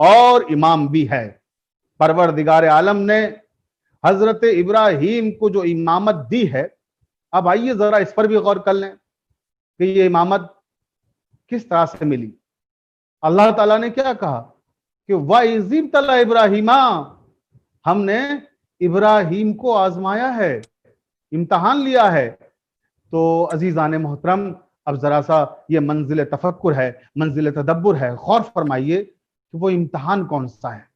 اور امام بھی ہے۔ پروردگار عالم نے حضرت ابراہیم کو جو امامت دی ہے، اب آئیے ذرا اس پر بھی غور کر لیں کہ یہ امامت کس طرح سے ملی۔ اللہ تعالیٰ نے کیا کہا کہ وَإِذِ ابْتَلَىٰ إِبْرَاهِيمَ، ہم نے ابراہیم کو آزمایا ہے، امتحان لیا ہے۔ تو عزیزان محترم، اب ذرا سا یہ منزل تفکر ہے، منزل تدبر ہے، غور فرمائیے کہ وہ امتحان کون سا ہے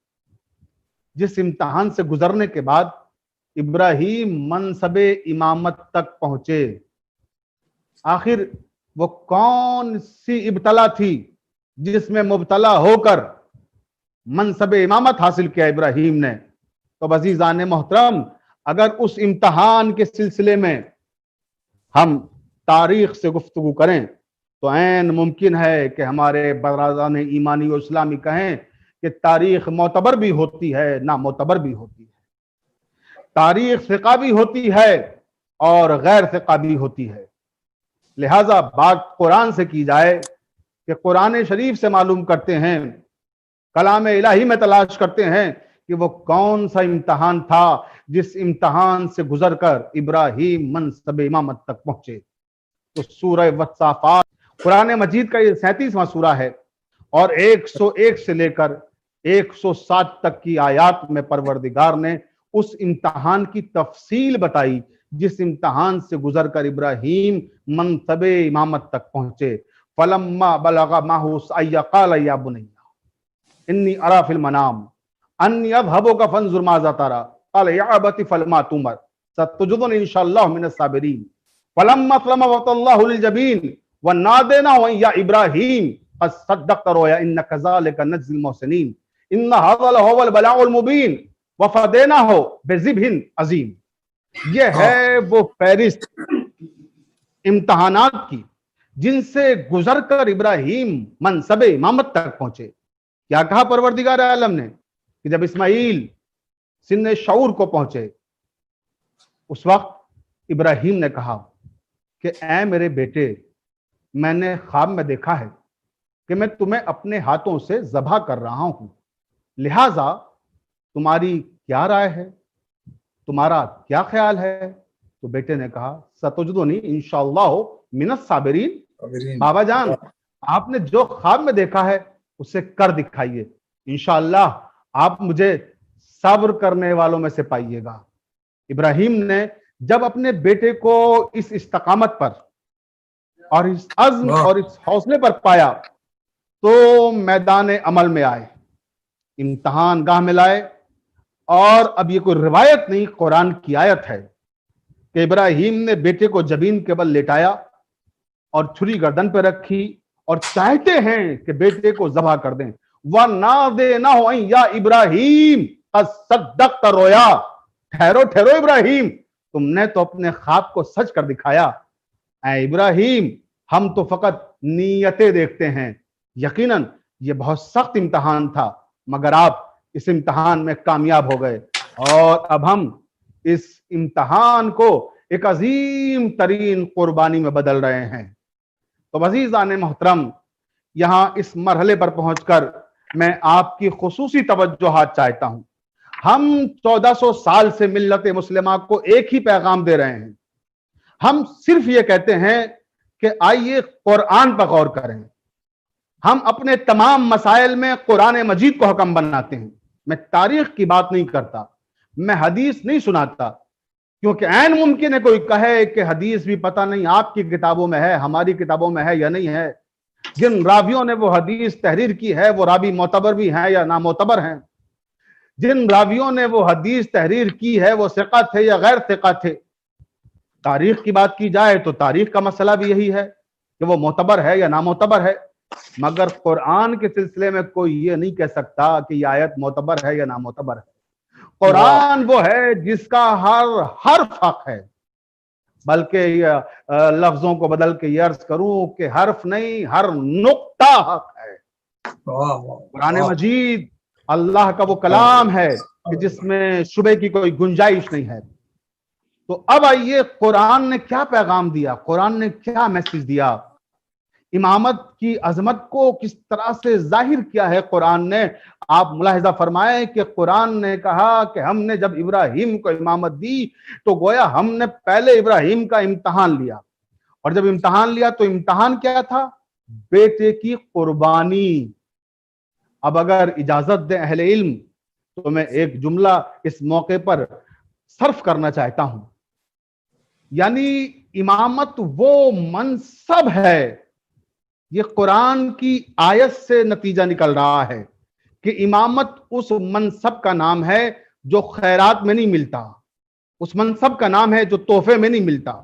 جس امتحان سے گزرنے کے بعد ابراہیم منصب امامت تک پہنچے۔ آخر وہ کون سی ابتلا تھی جس میں مبتلا ہو کر منصب امامت حاصل کیا ابراہیم نے؟ تو عزیزان محترم، اگر اس امتحان کے سلسلے میں ہم تاریخ سے گفتگو کریں تو عین ممکن ہے کہ ہمارے برادران ایمانی و اسلامی کہیں کہ تاریخ معتبر بھی ہوتی ہے، نامعتبر بھی ہوتی ہے۔ تاریخ ثقہ بھی ہوتی ہے اور غیر ثقہ بھی ہوتی ہے۔ لہٰذا بات قرآن سے کی جائے کہ قرآن شریف سے معلوم کرتے ہیں، کلام الہی میں تلاش کرتے ہیں کہ وہ کون سا امتحان تھا جس امتحان سے گزر کر ابراہیم منصب امامت تک پہنچے۔ تو سورہ والصافات قرآن مجید کا یہ 37واں سورہ ہے، اور 101 سے لے کر 107 تک کی آیات میں پروردگار نے اس امتحان کی تفصیل بتائی جس امتحان سے گزر کر ابراہیم منصب امامت تک پہنچے۔ فلما بلغ معه السعي قال يا بني انی ارى في المنام انی اذهبك فانظر ماذا ترى قال يا ابت افعل ما تؤمر ستجدني ان شاء الله من الصابرين فلما اسلم وتله للجبين وناديناه يا ابراهيم قد صدقت الرؤيا ان كذلك نجزي المحسنين ان هذا لهو البلاء المبين وفديناه بذبح عظيم۔ یہ ہے وہ فہرست امتحانات کی جن سے گزر کر ابراہیم منصب امامت تک پہنچے۔ کیا کہا پروردگار عالم نے کہ جب اسماعیل سن شعور کو پہنچے، اس وقت ابراہیم نے کہا کہ اے میرے بیٹے، میں نے خواب میں دیکھا ہے کہ میں تمہیں اپنے ہاتھوں سے ذبح کر رہا ہوں، لہٰذا تمہاری کیا رائے ہے، تمہارا کیا خیال ہے؟ تو بیٹے نے کہا ستجدنی انشاءاللہ من الصابرین۔ بابا جان، آپ نے جو خواب میں دیکھا ہے اسے کر دکھائیے، انشاءاللہ آپ مجھے صبر کرنے والوں میں سے پائیے گا۔ ابراہیم نے جب اپنے بیٹے کو اس استقامت پر اور اس عزم اور اس حوصلے پر پایا تو میدان عمل میں آئے، امتحان گاہ میں لائے، اور اب یہ کوئی روایت نہیں، قرآن کی آیت ہے کہ ابراہیم نے بیٹے کو جبین کے بل لٹایا اور چھری گردن پہ رکھی اور چاہتے ہیں کہ بیٹے کو ذبح کر دیں۔ وَنَادَيْنَاهُ أَن يَا إِبْرَاهِيمُ قَدْ صَدَّقْتَ الرُّؤْيَا، ٹھہرو ابراہیم، تم نے تو اپنے خواب کو سچ کر دکھایا۔ اے ابراہیم، ہم تو فقط نیتیں دیکھتے ہیں، یقیناً یہ بہت سخت امتحان تھا مگر آپ اس امتحان میں کامیاب ہو گئے، اور اب ہم اس امتحان کو ایک عظیم ترین قربانی میں بدل رہے ہیں۔ تو عزیزان محترم، یہاں اس مرحلے پر پہنچ کر میں آپ کی خصوصی توجہات چاہتا ہوں۔ ہم 1400 سال سے ملت مسلمہ کو ایک ہی پیغام دے رہے ہیں، ہم صرف یہ کہتے ہیں کہ آئیے قرآن پر غور کریں۔ ہم اپنے تمام مسائل میں قرآن مجید کو حکم بناتے ہیں۔ میں تاریخ کی بات نہیں کرتا، میں حدیث نہیں سناتا، کیونکہ عین ممکن ہے کوئی کہے کہ حدیث بھی پتہ نہیں آپ کی کتابوں میں ہے، ہماری کتابوں میں ہے یا نہیں ہے، جن راویوں نے وہ حدیث تحریر کی ہے وہ راوی معتبر بھی ہیں یا نامعتبر ہیں، جن راویوں نے وہ حدیث تحریر کی ہے وہ ثقہ تھے یا غیر ثقہ تھے۔ تاریخ کی بات کی جائے تو تاریخ کا مسئلہ بھی یہی ہے کہ وہ معتبر ہے یا نامعتبر ہے، مگر قرآن کے سلسلے میں کوئی یہ نہیں کہہ سکتا کہ یہ آیت معتبر ہے یا نامعتبر ہے۔ قرآن وہ ہے جس کا ہر حرف حق ہے، بلکہ یہ لفظوں کو بدل کے یہ عرض کروں کہ حرف نہیں، ہر نقطہ حق ہے۔ قرآن مجید اللہ کا وہ کلام ہے کہ جس میں شبہ کی کوئی گنجائش نہیں ہے۔ تو اب آئیے قرآن نے کیا پیغام دیا، قرآن نے کیا میسج دیا، امامت کی عظمت کو کس طرح سے ظاہر کیا ہے قرآن نے آپ ملاحظہ فرمائیں کہ قرآن نے کہا کہ ہم نے جب ابراہیم کو امامت دی تو گویا ہم نے پہلے ابراہیم کا امتحان لیا، اور جب امتحان لیا تو امتحان کیا تھا؟ بیٹے کی قربانی۔ اب اگر اجازت دیں اہل علم تو میں ایک جملہ اس موقع پر صرف کرنا چاہتا ہوں، یعنی امامت وہ منصب ہے، یہ قرآن کی آیت سے نتیجہ نکل رہا ہے کہ امامت اس منصب کا نام ہے جو خیرات میں نہیں ملتا، اس منصب کا نام ہے جو تحفے میں نہیں ملتا،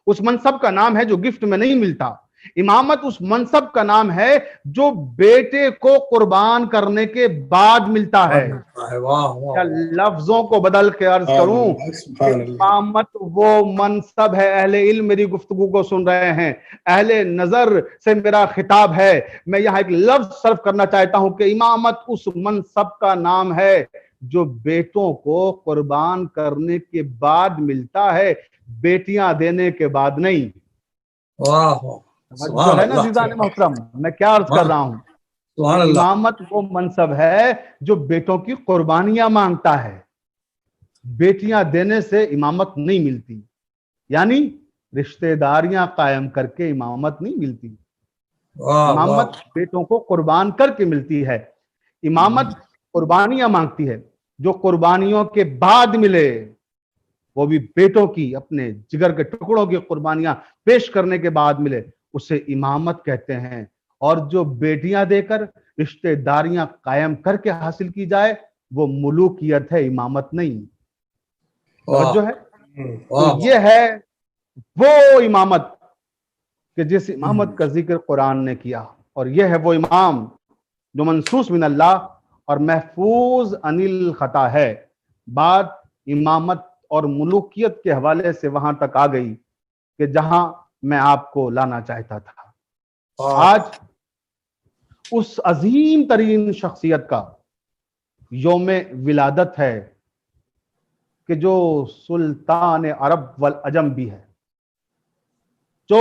اس منصب کا نام ہے جو گفٹ میں نہیں ملتا۔ امامت اس منصب کا نام ہے جو بیٹے کو قربان کرنے کے بعد ملتا ہے۔ کیا لفظوں کو بدل کے عرض کروں کہ امامت وہ منصب ہے، اہل علم میری گفتگو کو سن رہے ہیں، اہل نظر سے میرا خطاب ہے، میں یہاں ایک لفظ صرف کرنا چاہتا ہوں کہ امامت اس منصب کا نام ہے جو بیٹوں کو قربان کرنے کے بعد ملتا ہے، بیٹیاں دینے کے بعد نہیں۔ جو ہے نا عزیزان محترم، میں کیا عرض کر رہا ہوں؟ امامت وہ منصب ہے جو بیٹوں کی قربانیاں مانگتا ہے، بیٹیاں دینے سے امامت نہیں ملتی، یعنی رشتہ داریاں قائم کر کے امامت نہیں ملتی، امامت بیٹوں کو قربان کر کے ملتی ہے۔ امامت قربانیاں مانگتی ہے، جو قربانیوں کے بعد ملے وہ بھی بیٹوں کی، اپنے جگر کے ٹکڑوں کی قربانیاں پیش کرنے کے بعد ملے، اسے امامت کہتے ہیں۔ اور جو بیٹیاں دے کر رشتہ داریاں قائم کر کے حاصل کی جائے وہ ملوکیت ہے، امامت نہیں۔ توجہ ہے؟ تو یہ ہے وہ امامت کہ جس امامت کا ذکر قرآن نے کیا، اور یہ ہے وہ امام جو منصوص من اللہ اور محفوظ عن الخطا ہے۔ بات امامت اور ملوکیت کے حوالے سے وہاں تک آ گئی کہ جہاں میں آپ کو لانا چاہتا تھا۔ آج اس عظیم ترین شخصیت کا یوم ولادت ہے کہ جو سلطان عرب والعجم بھی ہے، جو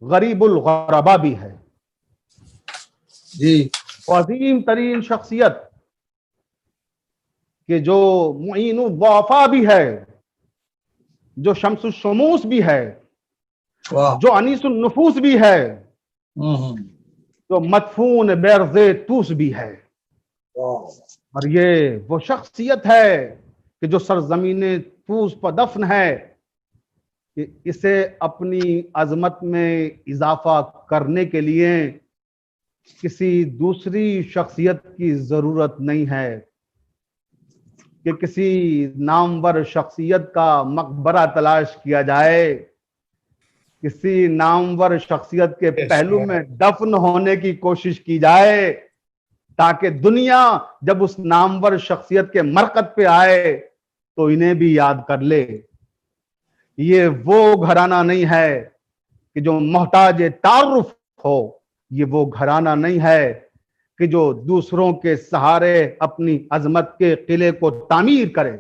غریب الغربا بھی ہے، عظیم ترین شخصیت کہ جو معین الضعفاء بھی ہے، جو شمس الشموس بھی ہے، جو انیس النفوس بھی ہے، جو مدفون بیرز توس بھی ہے۔ اور یہ وہ شخصیت ہے کہ جو سرزمین توس پر دفن ہے کہ اسے اپنی عظمت میں اضافہ کرنے کے لیے کسی دوسری شخصیت کی ضرورت نہیں ہے، کہ کسی نامور شخصیت کا مقبرہ تلاش کیا جائے، کسی نامور شخصیت کے پہلو میں دفن ہونے کی کوشش کی جائے، تاکہ دنیا جب اس نامور شخصیت کے مرقد پہ آئے تو انہیں بھی یاد کر لے۔ یہ وہ گھرانہ نہیں ہے کہ جو محتاج تعارف ہو، یہ وہ گھرانہ نہیں ہے کہ جو دوسروں کے سہارے اپنی عظمت کے قلعے کو تعمیر کرے۔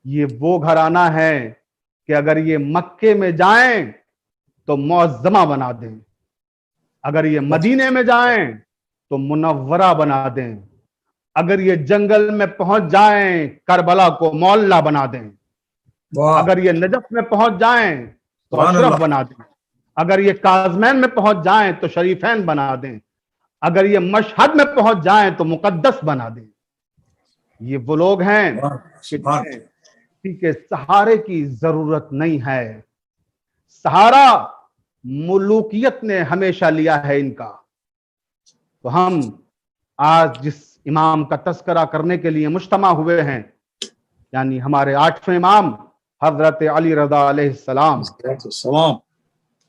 یہ وہ گھرانہ ہے کہ اگر یہ مکے میں جائیں تو معظمہ بنا دیں، اگر یہ مدینے میں جائیں تو منورہ بنا دیں، اگر یہ جنگل میں پہنچ جائیں کربلا کو معلیٰ بنا دیں، اگر یہ نجف میں پہنچ جائیں تو اشرف بنا دیں، اگر یہ کاظمین میں پہنچ جائیں تو شریفین بنا دیں، اگر یہ مشہد میں پہنچ جائیں تو مقدس بنا دیں۔ یہ وہ لوگ ہیں کہ کسی کے سہارے کی ضرورت نہیں ہے، سہارا ملوکیت نے ہمیشہ لیا ہے ان کا۔ تو ہم آج جس امام کا تذکرہ کرنے کے لیے مجتمع ہوئے ہیں، یعنی ہمارے 8ویں امام حضرت علی رضا علیہ السلام،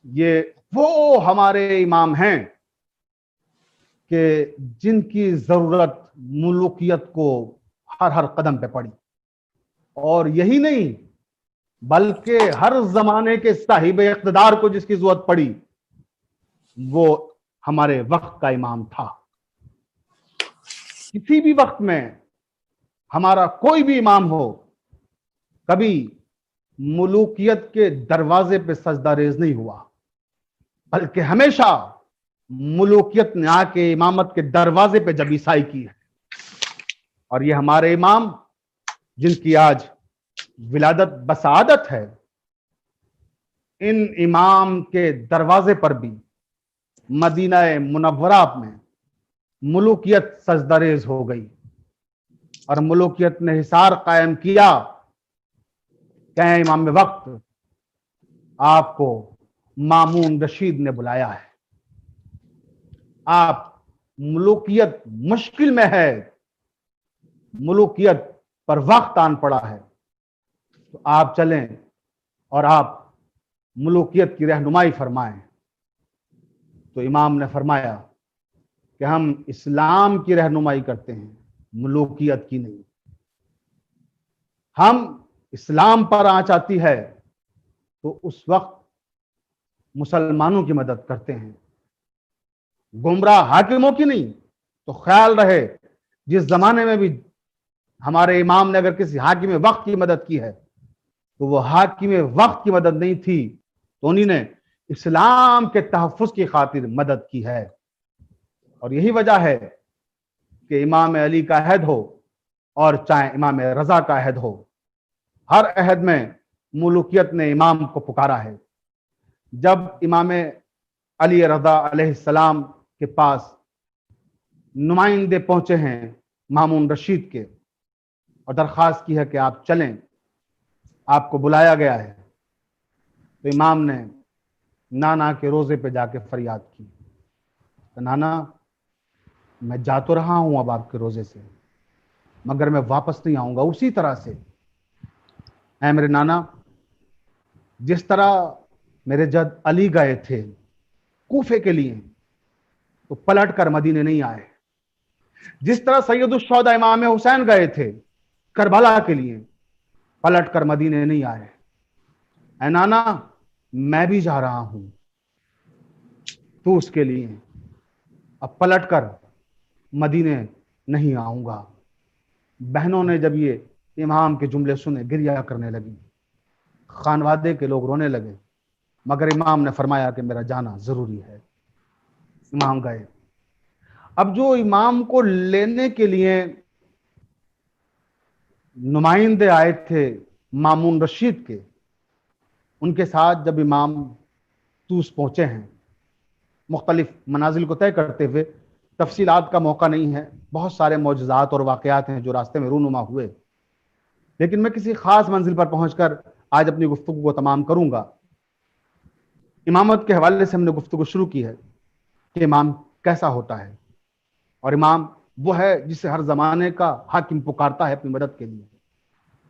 یہ وہ ہمارے امام ہیں کہ جن کی ضرورت ملوکیت کو ہر قدم پہ پڑی، اور یہی نہیں بلکہ ہر زمانے کے صاحب اقتدار کو جس کی ضرورت پڑی وہ ہمارے وقت کا امام تھا۔ کسی بھی وقت میں ہمارا کوئی بھی امام ہو کبھی ملوکیت کے دروازے پہ سجدہ ریز نہیں ہوا، بلکہ ہمیشہ ملوکیت نے آ کے امامت کے دروازے پہ جب عیسائی کی ہے۔ اور یہ ہمارے امام جن کی آج ولادت بسعادت ہے، ان امام کے دروازے پر بھی مدینہ منورہ میں ملوکیت سجدریز ہو گئی، اور ملوکیت نے حصار قائم کیا کہ اے امام وقت، آپ کو مامون رشید نے بلایا ہے، آپ ملوکیت مشکل میں ہے، ملوکیت پر وقت آن پڑا ہے، تو آپ چلیں اور آپ ملوکیت کی رہنمائی فرمائیں۔ تو امام نے فرمایا کہ ہم اسلام کی رہنمائی کرتے ہیں، ملوکیت کی نہیں۔ ہم اسلام پر آنچ آتی ہے تو اس وقت مسلمانوں کی مدد کرتے ہیں، گمراہ حاکموں کی نہیں۔ تو خیال رہے جس زمانے میں بھی ہمارے امام نے اگر کسی حاکم وقت کی مدد کی ہے تو وہ حاکم وقت کی مدد نہیں تھی، تو انہی نے اسلام کے تحفظ کی خاطر مدد کی ہے۔ اور یہی وجہ ہے کہ امام علی کا عہد ہو اور چاہے امام رضا کا عہد ہو، ہر عہد میں ملوکیت نے امام کو پکارا ہے۔ جب امام علی رضا علیہ السلام کے پاس نمائندے پہنچے ہیں مامون رشید کے اور درخواست کی ہے کہ آپ چلیں، آپ کو بلایا گیا ہے، تو امام نے نانا کے روزے پہ جا کے فریاد کی کہ نانا، میں جا تو رہا ہوں اب آپ کے روزے سے، مگر میں واپس نہیں آؤں گا اسی طرح سے۔ اے میرے نانا، جس طرح میرے جد علی گئے تھے کوفے کے لیے تو پلٹ کر مدینے نہیں آئے، جس طرح سید الشہداء امام حسین گئے تھے کربلا کے لیے پلٹ کر مدینے نہیں آئے، اے نانا میں بھی جا رہا ہوں تو اس کے لیے اب پلٹ کر مدینے نہیں آؤں گا۔ بہنوں نے جب یہ امام کے جملے سنے گریہ کرنے لگی، خانوادے کے لوگ رونے لگے، مگر امام نے فرمایا کہ میرا جانا ضروری ہے۔ امام گئے۔ اب جو امام کو لینے کے لیے نمائندے آئے تھے مامون رشید کے، ان کے ساتھ جب امام طوس پہنچے ہیں، مختلف منازل کو طے کرتے ہوئے، تفصیلات کا موقع نہیں ہے، بہت سارے معجزات اور واقعات ہیں جو راستے میں رونما ہوئے، لیکن میں کسی خاص منزل پر پہنچ کر آج اپنی گفتگو کو تمام کروں گا۔ امامت کے حوالے سے ہم نے گفتگو شروع کی ہے کہ امام کیسا ہوتا ہے، اور امام وہ ہے جسے ہر زمانے کا حاکم پکارتا ہے اپنی مدد کے لیے۔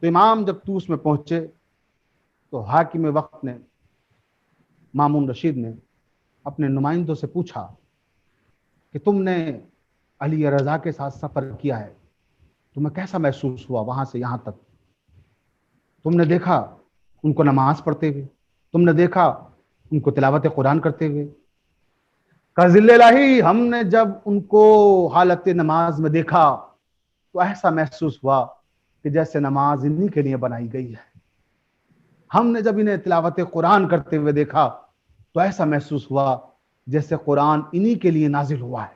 تو امام جب طوس میں پہنچے تو حاکم وقت نے، مامون رشید نے اپنے نمائندوں سے پوچھا کہ تم نے علی رضا کے ساتھ سفر کیا ہے، تمہیں کیسا محسوس ہوا وہاں سے یہاں تک؟ تم نے دیکھا ان کو نماز پڑھتے ہوئے، تم نے دیکھا ان کو تلاوت قرآن کرتے ہوئے؟ کذل الہی، ہم نے جب ان کو حالت نماز میں دیکھا تو ایسا محسوس ہوا کہ جیسے نماز انہی کے لیے بنائی گئی ہے۔ ہم نے جب انہیں تلاوت قرآن کرتے ہوئے دیکھا تو ایسا محسوس ہوا جیسے قرآن انہی کے لیے نازل ہوا ہے۔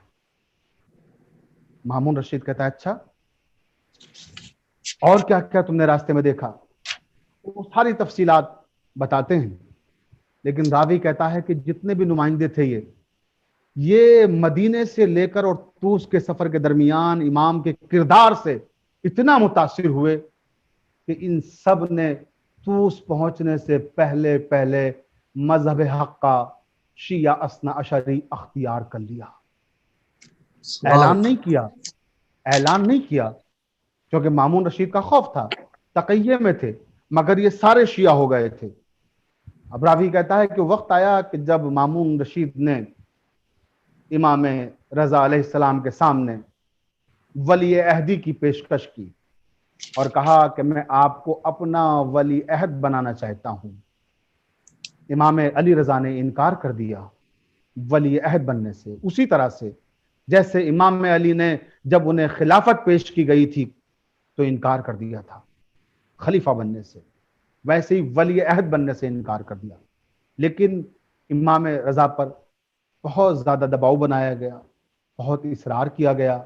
مامون رشید کہتا ہے اچھا، اور کیا کیا تم نے راستے میں دیکھا؟ وہ ساری تفصیلات بتاتے ہیں، لیکن راوی کہتا ہے کہ جتنے بھی نمائندے تھے یہ مدینے سے لے کر اور طوس کے سفر کے درمیان امام کے کردار سے اتنا متاثر ہوئے کہ ان سب نے طوس پہنچنے سے پہلے پہلے مذہب حق کا شیعہ اثنا عشری اختیار کر لیا۔ اعلان نہیں کیا کیونکہ مامون رشید کا خوف تھا، تقیہ میں تھے، مگر یہ سارے شیعہ ہو گئے تھے۔ اب راوی کہتا ہے کہ وقت آیا کہ جب مامون رشید نے امام رضا علیہ السلام کے سامنے ولی عہدی کی پیشکش کی اور کہا کہ میں آپ کو اپنا ولی عہد بنانا چاہتا ہوں۔ امام علی رضا نے انکار کر دیا ولی عہد بننے سے، اسی طرح سے جیسے امام علی نے جب انہیں خلافت پیش کی گئی تھی تو انکار کر دیا تھا خلیفہ بننے سے، ویسے ہی ولی عہد بننے سے انکار کر دیا۔ لیکن امام رضا پر بہت زیادہ دباؤ بنایا گیا، بہت اصرار کیا گیا،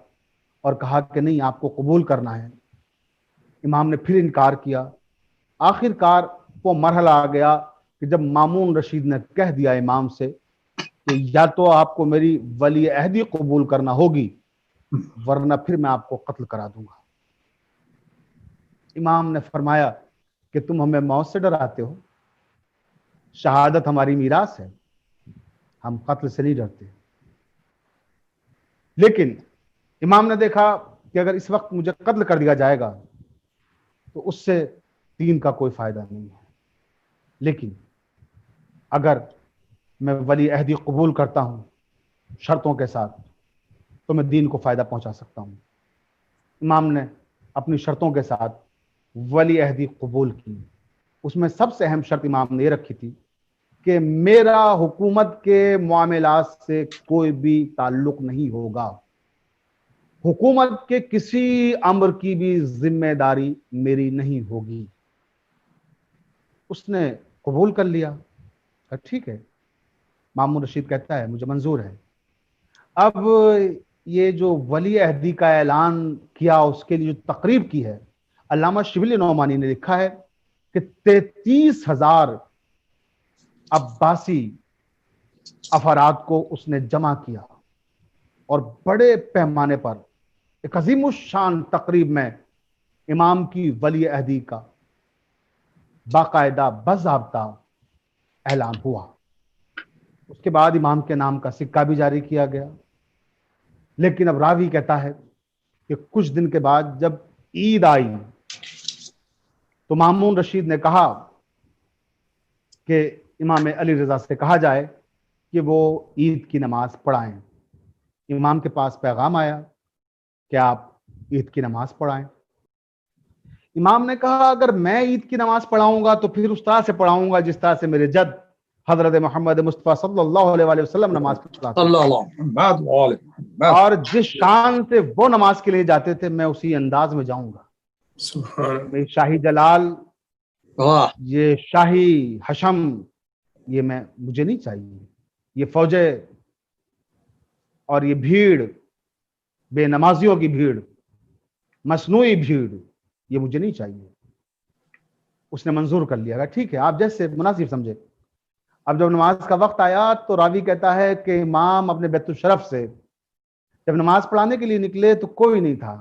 اور کہا کہ نہیں آپ کو قبول کرنا ہے. امام نے پھر انکار کیا. آخر کار وہ مرحلہ آ گیا کہ جب مامون رشید نے کہہ دیا امام سے کہ یا تو آپ کو میری ولی عہدی قبول کرنا ہوگی ورنہ پھر میں آپ کو قتل کرا دوں گا. امام نے فرمایا کہ تم ہمیں موت سے ڈراتے ہو، شہادت ہماری میراث ہے، ہم قتل سے نہیں ڈرتے. لیکن امام نے دیکھا کہ اگر اس وقت مجھے قتل کر دیا جائے گا تو اس سے دین کا کوئی فائدہ نہیں ہے، لیکن اگر میں ولی عہدی قبول کرتا ہوں شرطوں کے ساتھ تو میں دین کو فائدہ پہنچا سکتا ہوں. امام نے اپنی شرطوں کے ساتھ ولی عہدی قبول کی. اس میں سب سے اہم شرط امام نے یہ رکھی تھی کہ میرا حکومت کے معاملات سے کوئی بھی تعلق نہیں ہوگا، حکومت کے کسی امر کی بھی ذمہ داری میری نہیں ہوگی. اس نے قبول کر لیا. ٹھیک ہے. مامون رشید کہتا ہے مجھے منظور ہے. اب یہ جو ولی عہدی کا اعلان کیا اس کے لیے جو تقریب کی ہے، علامہ شبلی نعمانی نے لکھا ہے کہ 33,000 عباسی افراد کو اس نے جمع کیا اور بڑے پیمانے پر ایک عظیم الشان تقریب میں امام کی ولی عہدی کا باقاعدہ باضابطہ اعلان ہوا. اس کے بعد امام کے نام کا سکہ بھی جاری کیا گیا. لیکن اب راوی کہتا ہے کہ کچھ دن کے بعد جب عید آئی تو مامون رشید نے کہا کہ امام علی رضا سے کہا جائے کہ وہ عید کی نماز پڑھائیں. امام کے پاس پیغام آیا کہ آپ عید کی نماز پڑھائیں. امام نے کہا اگر میں عید کی نماز پڑھاؤں گا تو پھر اس طرح سے پڑھاؤں گا جس طرح سے میرے جد حضرت محمد مصطفیٰ صلی اللہ علیہ وآلہ وسلم نماز پڑھاتے اور جس شان سے وہ نماز کے لیے جاتے تھے میں اسی انداز میں جاؤں گا. میں شاہی جلال، یہ شاہی حشم، یہ مجھے نہیں چاہیے. یہ فوجیں اور یہ بھیڑ، بے نمازیوں کی بھیڑ، مصنوعی بھیڑ، یہ مجھے نہیں چاہیے. اس نے منظور کر لیا. ٹھیک ہے آپ جیسے مناسب سمجھے. اب جب نماز کا وقت آیا تو راوی کہتا ہے کہ امام اپنے بیت الشرف سے جب نماز پڑھانے کے لیے نکلے تو کوئی نہیں تھا،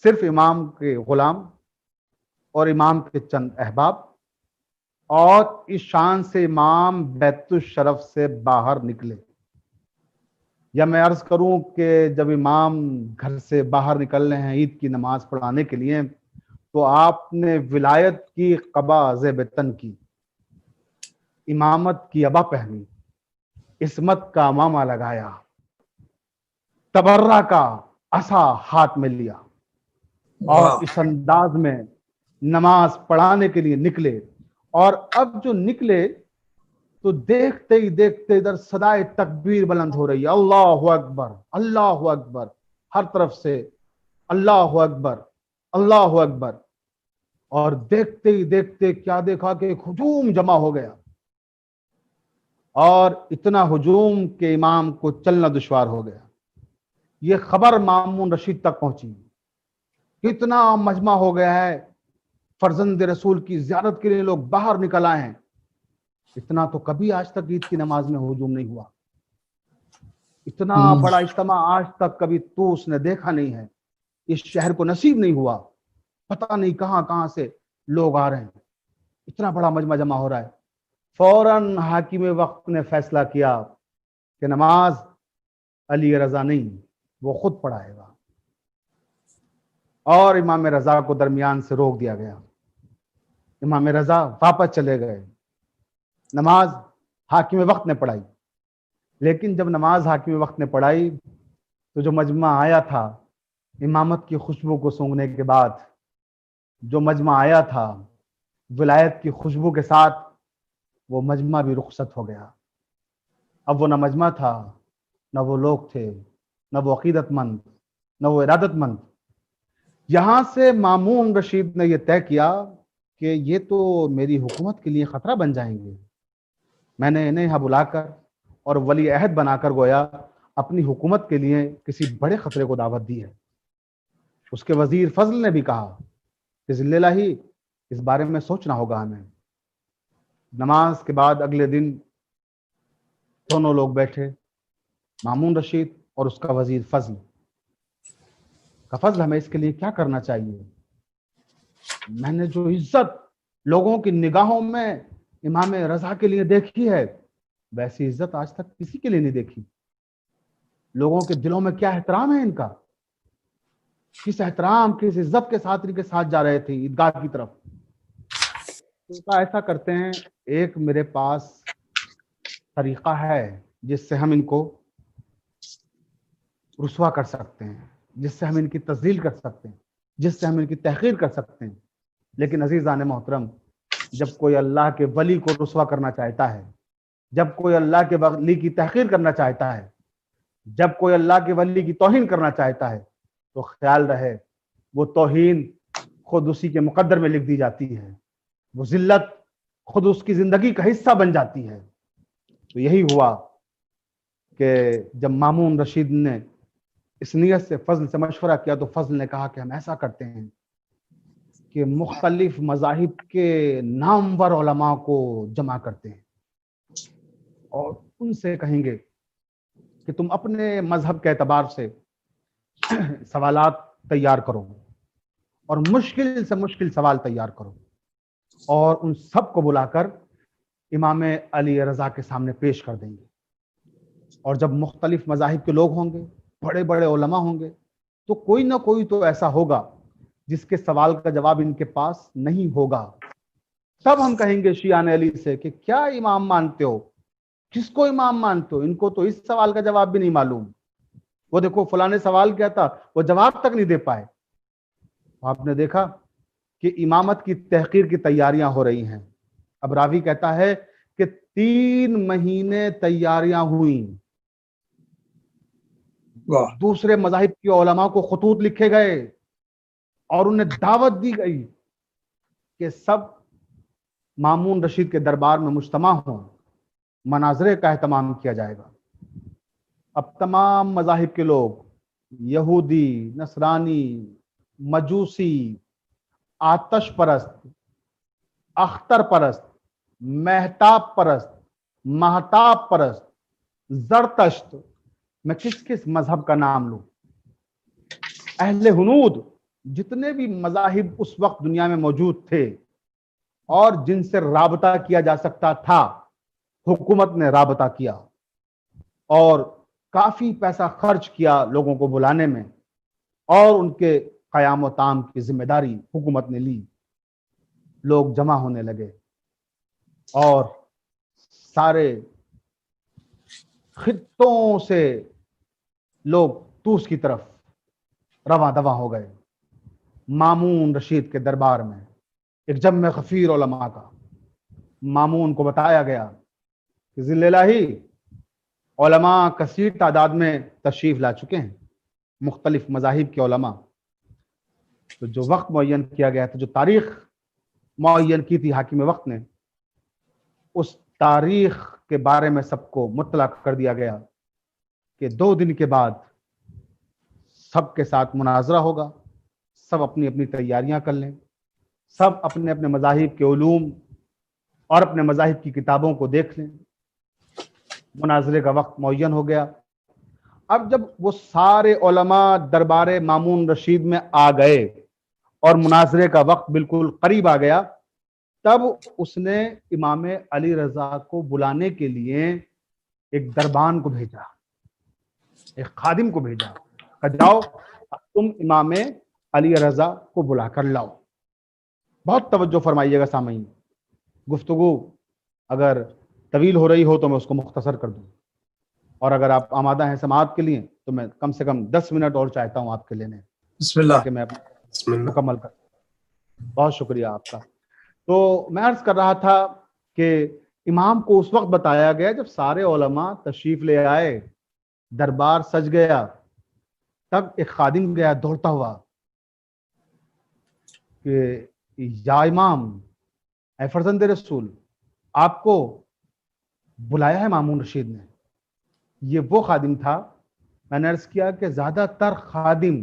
صرف امام کے غلام اور امام کے چند احباب. اور اس شان سے امام بیت الشرف سے باہر نکلے. یا میں عرض کروں کہ جب امام گھر سے باہر نکل رہے ہیں عید کی نماز پڑھانے کے لیے تو آپ نے ولایت کی قبا زیب تن کی، امامت کی عبا پہنی، عصمت کا امامہ لگایا، تبرہ کا عصا ہاتھ میں لیا اور اس انداز میں نماز پڑھانے کے لیے نکلے. اور اب جو نکلے تو دیکھتے ہی دیکھتے ادھر صدائے تکبیر بلند ہو رہی ہے، اللہ اکبر اللہ اکبر، ہر طرف سے اللہ اکبر اللہ اکبر. اور دیکھتے ہی دیکھتے کیا دیکھا کہ ایک ہجوم جمع ہو گیا اور اتنا ہجوم کہ امام کو چلنا دشوار ہو گیا. یہ خبر مامون رشید تک پہنچی، کتنا مجمع ہو گیا ہے، فرزند رسول کی زیارت کے لیے لوگ باہر نکل آئے ہیں. اتنا تو کبھی آج تک عید کی نماز میں ہجوم نہیں ہوا، اتنا بڑا اجتماع آج تک کبھی طوس نے دیکھا نہیں ہے، اس شہر کو نصیب نہیں ہوا. پتہ نہیں کہاں کہاں سے لوگ آ رہے ہیں، اتنا بڑا مجمع جمع ہو رہا ہے. فوراً حاکم وقت نے فیصلہ کیا کہ نماز علی رضا نہیں، وہ خود پڑھائے گا. اور امام رضا کو درمیان سے روک دیا گیا. امام رضا واپس چلے گئے. نماز حاکم وقت نے پڑھائی. لیکن جب نماز حاکم وقت نے پڑھائی تو جو مجمع آیا تھا امامت کی خوشبو کو سونگھنے کے بعد، جو مجمع آیا تھا ولایت کی خوشبو کے ساتھ، وہ مجمع بھی رخصت ہو گیا. اب وہ نہ مجمع تھا، نہ وہ لوگ تھے، نہ وہ عقیدت مند، نہ وہ ارادت مند. یہاں سے مامون رشید نے یہ طے کیا کہ یہ تو میری حکومت کے لیے خطرہ بن جائیں گے. میں نے انہیں یہاں بلا کر اور ولی عہد بنا کر گویا اپنی حکومت کے لیے کسی بڑے خطرے کو دعوت دی ہے. اس کے وزیر فضل نے بھی کہا کہ ذل الہی اس بارے میں سوچنا ہوگا ہمیں۔ نماز کے بعد اگلے دن دونوں لوگ بیٹھے، مامون رشید اور اس کا وزیر فضل کا۔ فضل ہمیں اس کے لیے کیا کرنا چاہیے؟ میں نے جو عزت لوگوں کی نگاہوں میں امام رضا کے لیے دیکھی ہے، ویسی عزت آج تک کسی کے لیے نہیں دیکھی۔ لوگوں کے دلوں میں کیا احترام ہے ان کا، کس احترام کس عزت کے ساتھ ان کے ساتھ جا رہے تھے عیدگاہ کی طرف۔ تو ایسا کرتے ہیں، ایک میرے پاس طریقہ ہے جس سے ہم ان کو رسوا کر سکتے ہیں، جس سے ہم ان کی تذلیل کر سکتے ہیں، جس سے ہم ان کی تحقیر کر سکتے ہیں۔ لیکن عزیزان محترم، جب کوئی اللہ کے ولی کو رسوا کرنا چاہتا ہے، جب کوئی اللہ کے ولی کی تحقیر کرنا چاہتا ہے، جب کوئی اللہ کے ولی کی توہین کرنا چاہتا ہے، تو خیال رہے وہ توہین خود اسی کے مقدر میں لکھ دی جاتی ہے، وہ ذلت خود اس کی زندگی کا حصہ بن جاتی ہے۔ تو یہی ہوا کہ جب مامون رشید نے اس نیت سے فضل سے مشورہ کیا تو فضل نے کہا کہ ہم ایسا کرتے ہیں کہ مختلف مذاہب کے نامور علماء کو جمع کرتے ہیں اور ان سے کہیں گے کہ تم اپنے مذہب کے اعتبار سے سوالات تیار کرو اور مشکل سے مشکل سوال تیار کرو، اور ان سب کو بلا کر امام علی رضا کے سامنے پیش کر دیں گے۔ اور جب مختلف مذاہب کے لوگ ہوں گے، بڑے بڑے علماء ہوں گے، تو کوئی نہ کوئی تو ایسا ہوگا جس کے سوال کا جواب ان کے پاس نہیں ہوگا۔ تب ہم کہیں گے شیعان علی سے کہ کیا امام مانتے ہو، کس کو امام مانتے ہو؟ ان کو تو اس سوال کا جواب بھی نہیں معلوم، وہ دیکھو فلاں نے سوال کیا تھا، وہ جواب تک نہیں دے پائے۔ آپ نے دیکھا کہ امامت کی تحقیر کی تیاریاں ہو رہی ہیں۔ اب راوی کہتا ہے کہ 3 مہینے تیاریاں ہوئیں، دوسرے مذاہب کے علماء کو خطوط لکھے گئے اور انہیں دعوت دی گئی کہ سب مامون رشید کے دربار میں مجتمع ہوں، مناظرے کا اہتمام کیا جائے گا۔ اب تمام مذاہب کے لوگ، یہودی، نصرانی، مجوسی، آتش پرست، اختر پرست، مہتاب پرست، مہتاب پرست، زرتشت، میں کس کس مذہب کا نام لوں، اہل ہنود، جتنے بھی مذاہب اس وقت دنیا میں موجود تھے اور جن سے رابطہ کیا جا سکتا تھا، حکومت نے رابطہ کیا اور کافی پیسہ خرچ کیا لوگوں کو بلانے میں، اور ان کے قیام و تام کی ذمہ داری حکومت نے لی۔ لوگ جمع ہونے لگے اور سارے خطوں سے لوگ طوس کی طرف رواں دواں ہو گئے۔ مامون رشید کے دربار میں ایک جمع غفیر علماء کا، مامون کو بتایا گیا کہ ذل الہی علماء کثیر تعداد میں تشریف لا چکے ہیں، مختلف مذاہب کے علماء۔ تو جو وقت معین کیا گیا تھا، جو تاریخ معین کی تھی حاکم وقت نے، اس تاریخ کے بارے میں سب کو مطلع کر دیا گیا کہ 2 دن کے بعد سب کے ساتھ مناظرہ ہوگا، سب اپنی اپنی تیاریاں کر لیں، سب اپنے اپنے مذاہب کے علوم اور اپنے مذاہب کی کتابوں کو دیکھ لیں۔ مناظرے کا وقت معین ہو گیا۔ اب جب وہ سارے علماء دربار مامون رشید میں آ گئے اور مناظرے کا وقت بالکل قریب آ گیا، تب اس نے امام علی رضا کو بلانے کے لیے ایک دربان کو بھیجا، ایک خادم کو بھیجا کہ جاؤ تم امام علی رضا کو بلا کر لاؤ۔ بہت توجہ فرمائیے گا سامعین، گفتگو اگر طویل ہو رہی ہو تو میں اس کو مختصر کر دوں، اور اگر آپ آمادہ ہیں سماعت کے لیے تو میں کم سے کم 10 منٹ اور چاہتا ہوں آپ کے لینے، بسم اللہ، تاکہ میں مکمل کر۔ بہت شکریہ آپ کا۔ تو میں عرض کر رہا تھا کہ امام کو اس وقت بتایا گیا جب سارے علماء تشریف لے آئے، دربار سج گیا، تب ایک خادم گیا دوڑتا ہوا کہ یا امام، اے فرزند رسول، آپ کو بلایا ہے مامون رشید نے۔ یہ وہ خادم تھا، میں نے عرض کیا کہ زیادہ تر خادم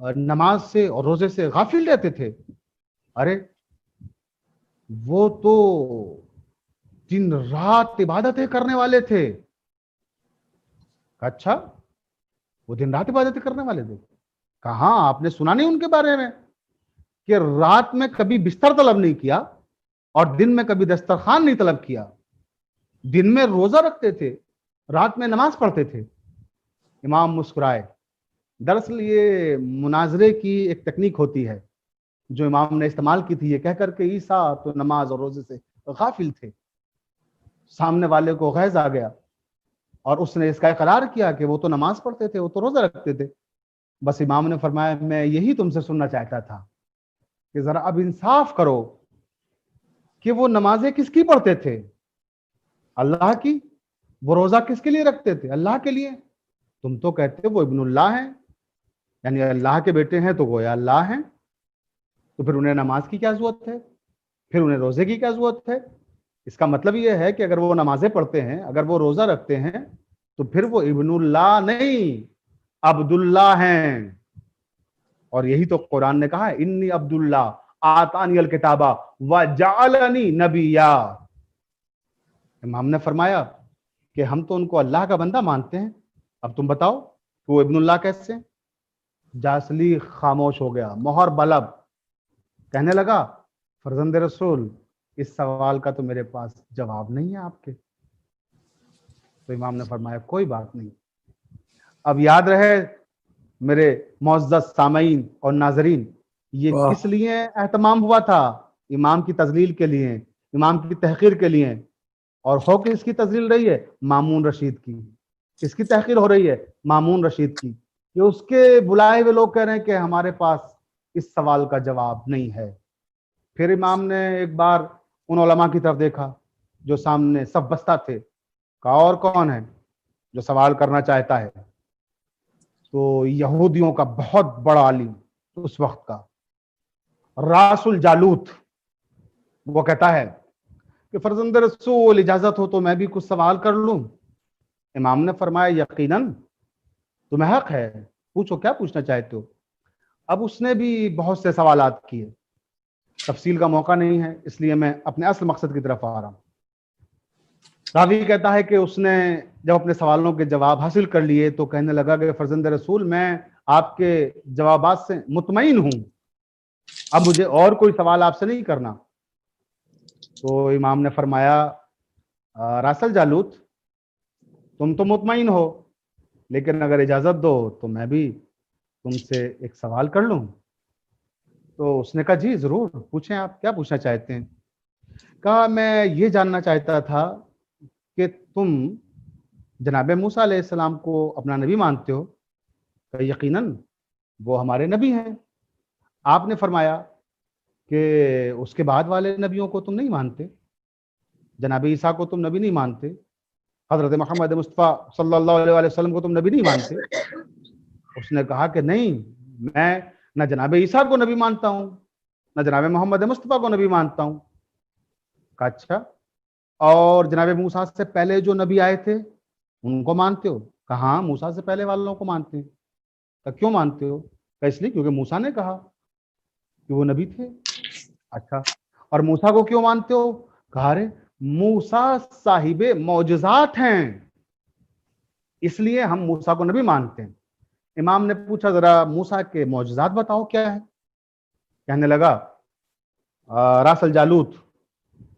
نماز سے اور روزے سے غافل رہتے تھے. ارے وہ تو دن رات عبادتیں کرنے والے تھے. اچھا وہ دن رات عبادتیں کرنے والے تھے. کہاں آپ نے سنا نہیں ان کے بارے میں کہ رات میں کبھی بستر طلب نہیں کیا اور دن میں کبھی دسترخوان نہیں طلب کیا. دن میں روزہ رکھتے تھے, رات میں نماز پڑھتے تھے. امام مسکرائے. دراصل یہ مناظرے کی ایک تکنیک ہوتی ہے جو امام نے استعمال کی تھی, یہ کہہ کر کے عیسیٰ تو نماز اور روزے سے غافل تھے. سامنے والے کو غیظ آ گیا اور اس نے اس کا اقرار کیا کہ وہ تو نماز پڑھتے تھے, وہ تو روزہ رکھتے تھے. بس امام نے فرمایا میں یہی تم سے سننا چاہتا تھا کہ ذرا اب انصاف کرو کہ وہ نمازیں کس کی پڑھتے تھے؟ اللہ کی. وہ روزہ کس کے لیے رکھتے تھے؟ اللہ کے لیے. تم تو کہتے وہ ابن اللہ ہیں, یعنی اللہ کے بیٹے ہیں تو گویا اللہ ہیں. تو پھر انہیں نماز کی کیا ضرورت ہے؟ پھر انہیں روزے کی کیا ضرورت ہے؟ اس کا مطلب یہ ہے کہ اگر وہ نمازیں پڑھتے ہیں, اگر وہ روزہ رکھتے ہیں, تو پھر وہ ابن اللہ نہیں عبداللہ ہیں. اور یہی تو قرآن نے کہا ہے انی عبداللہ آتانی الکتابہ وجعلنی نبیا. امام نے فرمایا کہ ہم تو ان کو اللہ کا بندہ مانتے ہیں, اب تم بتاؤ کہ وہ ابن اللہ کیسے؟ جاسلی خاموش ہو گیا, مہر بلب. کہنے لگا فرزند رسول اس سوال کا تو میرے پاس جواب نہیں ہے آپ کے. تو امام نے فرمایا کوئی بات نہیں. اب یاد رہے میرے معزز سامعین اور ناظرین, یہ کس لیے اہتمام ہوا تھا؟ امام کی تذلیل کے لیے, امام کی تحقیر کے لیے. اور ہو کہ اس کی تذلیل رہی ہے مامون رشید کی. کس کی تحقیر ہو رہی ہے؟ مامون رشید کی. کہ اس کے بلائے ہوئے لوگ کہہ رہے ہیں کہ ہمارے پاس اس سوال کا جواب نہیں ہے. پھر امام نے ایک بار ان علماء کی طرف دیکھا جو سامنے سب بستہ تھے, کہا اور کون ہے جو سوال کرنا چاہتا ہے؟ تو یہودیوں کا بہت بڑا عالم اس وقت کا راس الجالوت, وہ کہتا ہے کہ فرزند رسول اجازت ہو تو میں بھی کچھ سوال کر لوں. امام نے فرمایا یقیناً تمہیں حق ہے, پوچھو کیا پوچھنا چاہتے ہو. اب اس نے بھی بہت سے سوالات کیے, تفصیل کا موقع نہیں ہے اس لیے میں اپنے اصل مقصد کی طرف آ رہا ہوں. راوی کہتا ہے کہ اس نے جب اپنے سوالوں کے جواب حاصل کر لیے تو کہنے لگا کہ فرزند رسول میں آپ کے جوابات سے مطمئن ہوں, اب مجھے اور کوئی سوال آپ سے نہیں کرنا. تو امام نے فرمایا راس الجالوت تم تو مطمئن ہو, لیکن اگر اجازت دو تو میں بھی تم سے ایک سوال کر لوں. تو اس نے کہا جی ضرور پوچھیں, آپ کیا پوچھنا چاہتے ہیں؟ کہا میں یہ جاننا چاہتا تھا کہ تم جناب موسیٰ علیہ السلام کو اپنا نبی مانتے ہو؟ کہ یقیناً وہ ہمارے نبی ہیں. آپ نے فرمایا کہ اس کے بعد والے نبیوں کو تم نہیں مانتے, جناب عیسیٰ کو تم نبی نہیں مانتے, حضرت محمد مصطفیٰ صلی اللہ علیہ وسلم کو تم نبی نہیں مانتے. اس نے کہا کہ نہیں, میں نہ جناب عیسیٰ کو نبی مانتا ہوں نہ جناب محمد مصطفیٰ کو نبی مانتا ہوں. کہا اچھا, اور جناب موسیٰ سے پہلے جو نبی آئے تھے ان کو مانتے ہو؟ کہا ہاں موسیٰ سے پہلے والوں کو مانتے ہیں. کہا کیوں مانتے ہو؟ کہا اس لیے کیونکہ موسیٰ نے کہا کہ وہ نبی تھے. اچھا, اور موسیٰ کو کیوں مانتے ہو؟ کہا رے موسیٰ صاحب معجزات ہیں, اس لیے ہم موسیٰ کو نبی مانتے ہیں. امام نے پوچھا ذرا موسیٰ کے معجزات بتاؤ کیا ہے. کہنے لگا راس الجالوت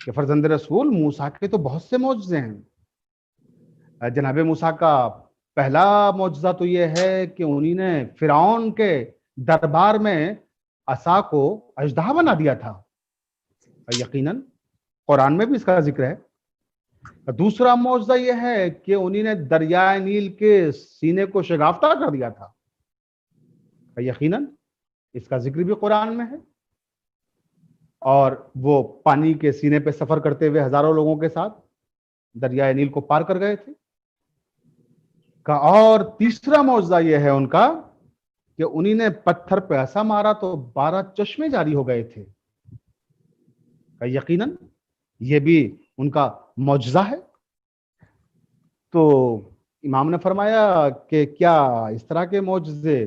کہ فرزند رسول موسیٰ کے تو بہت سے معجزے ہیں. جناب موسیٰ کا پہلا معجزہ تو یہ ہے کہ انہی نے فرعون کے دربار میں عصا کو اژدہا بنا دیا تھا. یقیناً قرآن میں بھی اس کا ذکر ہے. دوسرا معجزہ یہ ہے کہ انہی نے دریائے نیل کے سینے کو شگافتہ کر دیا تھا. یقیناً اس کا ذکر بھی قرآن میں ہے, اور وہ پانی کے سینے پہ سفر کرتے ہوئے ہزاروں لوگوں کے ساتھ دریائے نیل کو پار کر گئے تھے. اور تیسرا معجزہ یہ ہے ان کا کہ انہی نے پتھر پہ ایسا مارا تو 12 چشمے جاری ہو گئے تھے. یقیناً یہ بھی ان کا معجزہ ہے. تو امام نے فرمایا کہ کیا اس طرح کے معجزے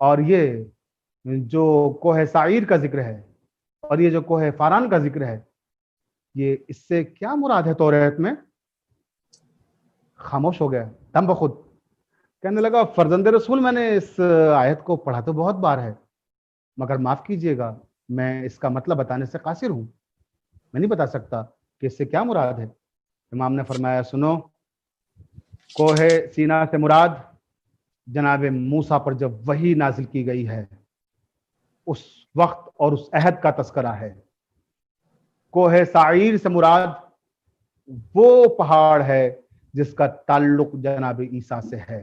اور یہ جو کوہ سعیر کا ذکر ہے اور یہ جو کوہ فاران کا ذکر ہے، یہ اس سے کیا مراد ہے توریت میں؟ خاموش ہو گیا دم بخود، کہنے لگا فرزند رسول میں نے اس آیت کو پڑھا تو بہت بار ہے، مگر معاف کیجئے گا میں اس کا مطلب بتانے سے قاصر ہوں، میں نہیں بتا سکتا کہ اس سے کیا مراد ہے۔ امام نے فرمایا سنو، کوہ سینا سے مراد جناب موسیٰ پر جب وحی نازل کی گئی ہے اس وقت اور اس عہد کا تذکرہ ہے۔ کوہ سعیر سے مراد وہ پہاڑ ہے جس کا تعلق جناب عیسیٰ سے ہے۔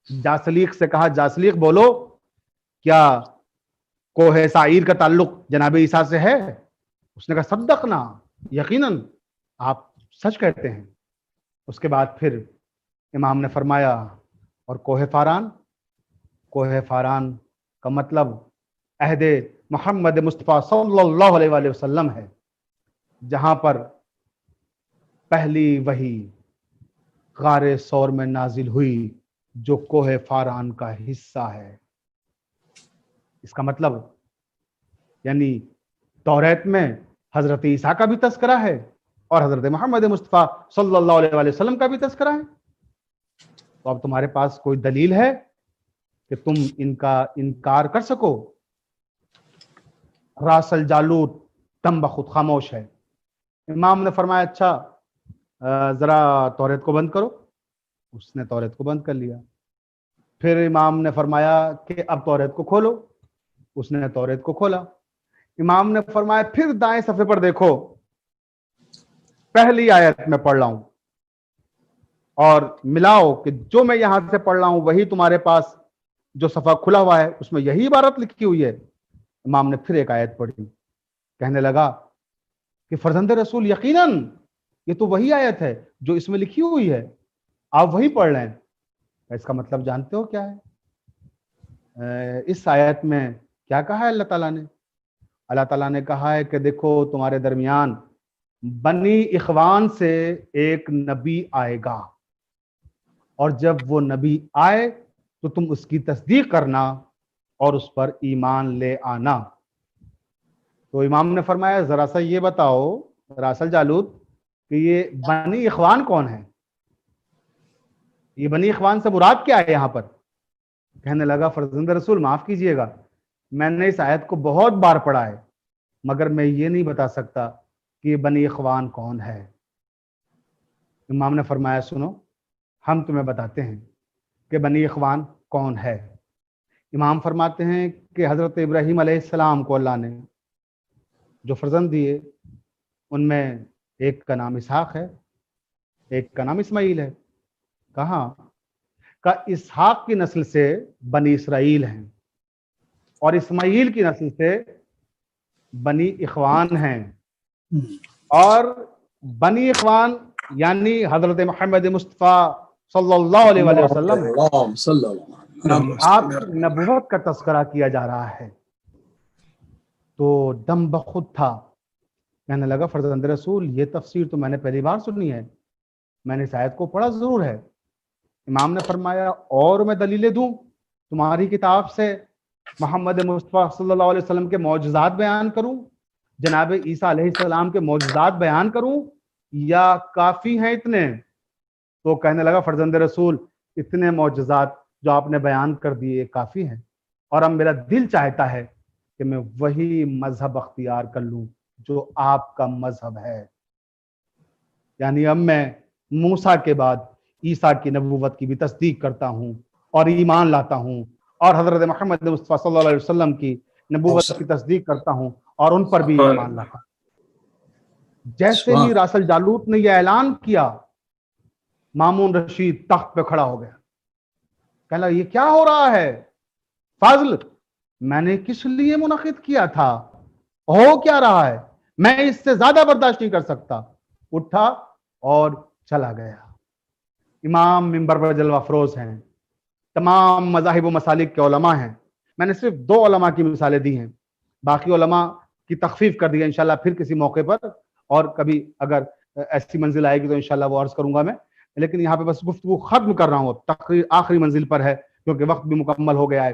جاسلیق سے کہا جاسلیق بولو، کیا کوہ سعیر کا تعلق جناب عیسیٰ سے ہے؟ اس نے کہا صدقنا، یقیناً آپ سچ کہتے ہیں۔ اس کے بعد پھر امام نے فرمایا اور کوہ فاران، کوہ فاران کا مطلب عہد محمد مصطفیٰ صلی اللہ علیہ وآلہ وسلم ہے، جہاں پر پہلی وحی غار ثور میں نازل ہوئی جو کوہ فاران کا حصہ ہے۔ اس کا مطلب یعنی توریت میں حضرت عیسیٰ کا بھی تذکرہ ہے اور حضرت محمد مصطفیٰ صلی اللہ علیہ وآلہ وسلم کا بھی تذکرہ ہے۔ تو اب تمہارے پاس کوئی دلیل ہے کہ تم ان کا انکار کر سکو؟ راس الجالوت دم بخود خاموش ہے۔ امام نے فرمایا اچھا ذرا توریت کو بند کرو۔ اس نے توریت کو بند کر لیا۔ پھر امام نے فرمایا کہ اب توریت کو کھولو۔ اس نے توریت کو کھولا۔ امام نے فرمایا پھر دائیں صفحے پر دیکھو، پہلی آیت میں پڑھ رہا ہوں اور ملاؤ کہ جو میں یہاں سے پڑھ رہا ہوں وہی تمہارے پاس جو صفحہ کھلا ہوا ہے اس میں یہی عبارت لکھی ہوئی ہے۔ امام نے پھر ایک آیت پڑھی، کہنے لگا کہ فرزند رسول یقیناً یہ تو وہی آیت ہے جو اس میں لکھی ہوئی ہے، آپ وہی پڑھ رہے ہیں۔ اس کا مطلب جانتے ہو کیا ہے؟ اس آیت میں کیا کہا ہے اللہ تعالیٰ نے؟ اللہ تعالیٰ نے کہا ہے کہ دیکھو تمہارے درمیان بنی اخوان سے ایک نبی آئے گا، اور جب وہ نبی آئے تو تم اس کی تصدیق کرنا اور اس پر ایمان لے آنا۔ تو امام نے فرمایا ذرا سا یہ بتاؤ راس الجالوت کہ یہ بنی اخوان کون ہے؟ یہ بنی اخوان سے مراد کیا ہے یہاں پر؟ کہنے لگا فرزند رسول معاف کیجئے گا، میں نے اس آیت کو بہت بار پڑھا ہے مگر میں یہ نہیں بتا سکتا کہ یہ بنی اخوان کون ہے۔ امام نے فرمایا سنو ہم تمہیں بتاتے ہیں کہ بنی اخوان کون ہے۔ امام فرماتے ہیں کہ حضرت ابراہیم علیہ السلام کو اللہ نے جو فرزند دیے ان میں ایک کا نام اسحاق ہے، ایک کا نام اسماعیل ہے۔ کہاں کا اسحاق کی نسل سے بنی اسرائیل ہیں اور اسماعیل کی نسل سے بنی اخوان ہیں، اور بنی اخوان یعنی حضرت محمد مصطفیٰ صلی اللہ علیہ وآلہ وسلم ہے۔ آپ کی نبوت کا تذکرہ کیا جا رہا ہے۔ تو دم بخود تھا، کہنے لگا فرزند رسول یہ تفسیر تو میں نے پہلی بار سنی ہے، میں نے اس آیت کو پڑھا ضرور ہے۔ امام نے فرمایا اور میں دلیلیں دوں تمہاری کتاب سے، محمد مصطفیٰ صلی اللہ علیہ وسلم کے معجزات بیان کروں، جناب عیسیٰ علیہ السلام کے معجزات بیان کروں، یا کافی ہیں اتنے؟ تو کہنے لگا فرزند رسول اتنے معجزات جو آپ نے بیان کر دیے کافی ہیں، اور اب میرا دل چاہتا ہے کہ میں وہی مذہب اختیار کر لوں جو آپ کا مذہب ہے، یعنی اب میں موسیٰ کے بعد عیسیٰ کی نبوت کی بھی تصدیق کرتا ہوں اور ایمان لاتا ہوں، اور حضرت محمد مصطفیٰ صلی اللہ علیہ وسلم کی نبوت کی تصدیق کرتا ہوں اور ان پر بھی ایمان لاتا ہوں۔ جیسے ہی راس الجالوت نے یہ اعلان کیا، مامون رشید تخت پہ کھڑا ہو گیا، کہنے لگا یہ کیا ہو رہا ہے فاضل؟ میں نے کس لیے منعقد کیا تھا؟ ہو کیا رہا ہے؟ میں اس سے زیادہ برداشت نہیں کر سکتا۔ اٹھا اور چلا گیا۔ امام منبر پر جلوہ افروز ہیں، تمام مذاہب و مسالک کے علماء ہیں۔ میں نے صرف 2 علماء کی مثالیں دی ہیں، باقی علماء کی تخفیف کر دی ہے انشاءاللہ پھر کسی موقع پر، اور کبھی اگر ایسی منزل آئے گی تو انشاءاللہ وہ عرض کروں گا میں، لیکن یہاں پہ بس گفتگو ختم کر رہا ہوں، تقریر آخری منزل پر ہے کیونکہ وقت بھی مکمل ہو گیا ہے۔